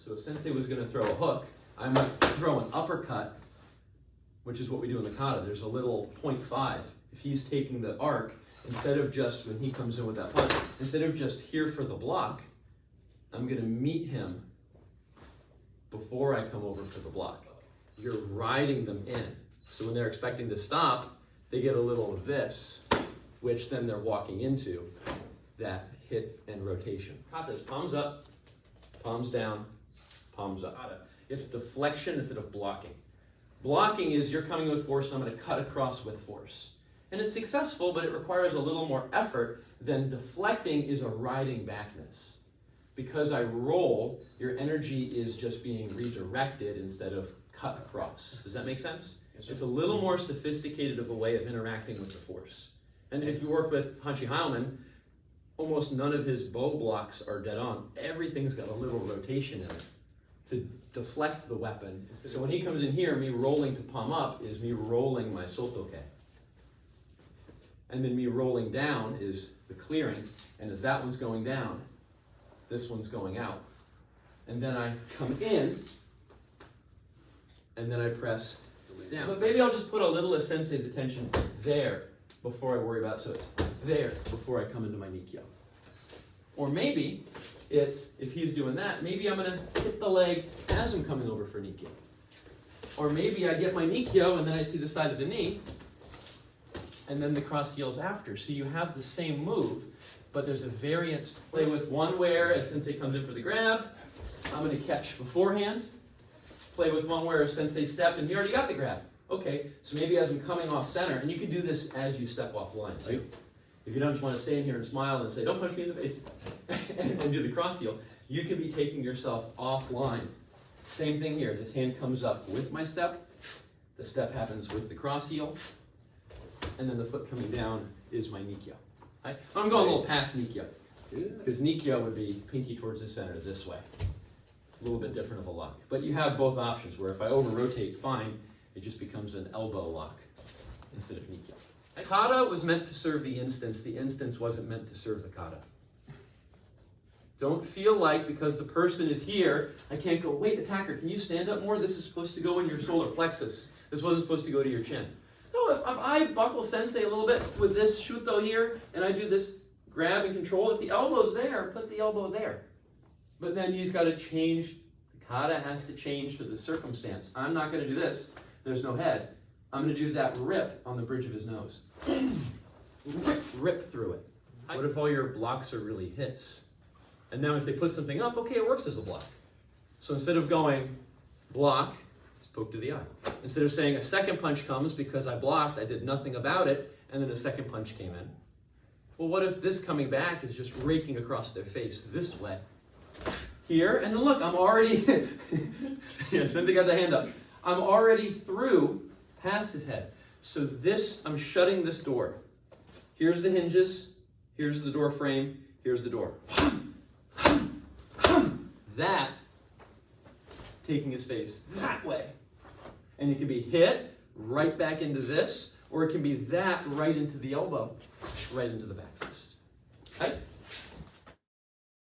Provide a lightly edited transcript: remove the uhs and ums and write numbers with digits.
So if Sensei was going to throw a hook, I might throw an uppercut, which is what we do in the kata. There's a little 0.5. If he's taking the arc, instead of just, when he comes in with that punch, instead of just here for the block, I'm going to meet him before I come over for the block. You're riding them in. So when they're expecting to stop, they get a little of this, which then they're walking into that hit and rotation. Kata is palms up, palms down, palms up. Kata. It's deflection instead of blocking. Blocking is you're coming with force and I'm going to cut across with force. And it's successful, but it requires a little more effort than deflecting is a riding backness. Because I roll, your energy is just being redirected instead of cut across. Does that make sense? Yes, it's a little more sophisticated of a way of interacting with the force. And if you work with Hanshi Heilman, almost none of his bow blocks are dead on. Everything's got a little rotation in it to deflect the weapon. So when he comes in here, me rolling to palm up is me rolling my sotoke. And then me rolling down is the clearing. And as that one's going down, this one's going out. And then I come in, and then I press down. But maybe I'll just put a little of Sensei's attention there before I worry about, so it's there before I come into my Nikkyo. Or maybe it's, if he's doing that, maybe I'm going to hit the leg as I'm coming over for Nikkyo. Or maybe I get my Nikkyo and then I see the side of the knee, and then the cross heels after. So you have the same move, but there's a variance. Play with one where as Sensei comes in for the grab, I'm going to catch beforehand. Play with one where Sensei stepped and he already got the grab. Okay, so maybe as I'm coming off center, and you can do this as you step off line too. If you don't just want to stay in here and smile and say, don't punch me in the face, and do the cross heel, you can be taking yourself offline. Same thing here. This hand comes up with my step. The step happens with the cross heel. And then the foot coming down is my Nikkyo. I'm going a little past Nikkyo. Because Nikkyo would be pinky towards the center this way. A little bit different of a lock. But you have both options where if I over-rotate, fine, it just becomes an elbow lock instead of Nikkyo. Kata was meant to serve the instance. The instance wasn't meant to serve the kata. Don't feel like because the person is here, I can't go, wait, attacker, can you stand up more? This is supposed to go in your solar plexus. This wasn't supposed to go to your chin. No, if I buckle Sensei a little bit with this shuto here, and I do this grab and control, if the elbow's there, put the elbow there. But then you've got to change, the kata has to change to the circumstance. I'm not going to do this. There's no head. I'm going to do that rip on the bridge of his nose. Rip through it. What if all your blocks are really hits? And now if they put something up, okay, it works as a block. So instead of going block, poke to the eye. Instead of saying a second punch comes because I blocked, I did nothing about it, and then a second punch came in. Well, what if this coming back is just raking across their face this way? Here, and then look, I'm already, yeah, Sensei got the hand up. I'm already through past his head. So this, I'm shutting this door. Here's the hinges, here's the door frame, here's the door. That, taking his face that way. And it can be hit right back into this, or it can be that right into the elbow, right into the back.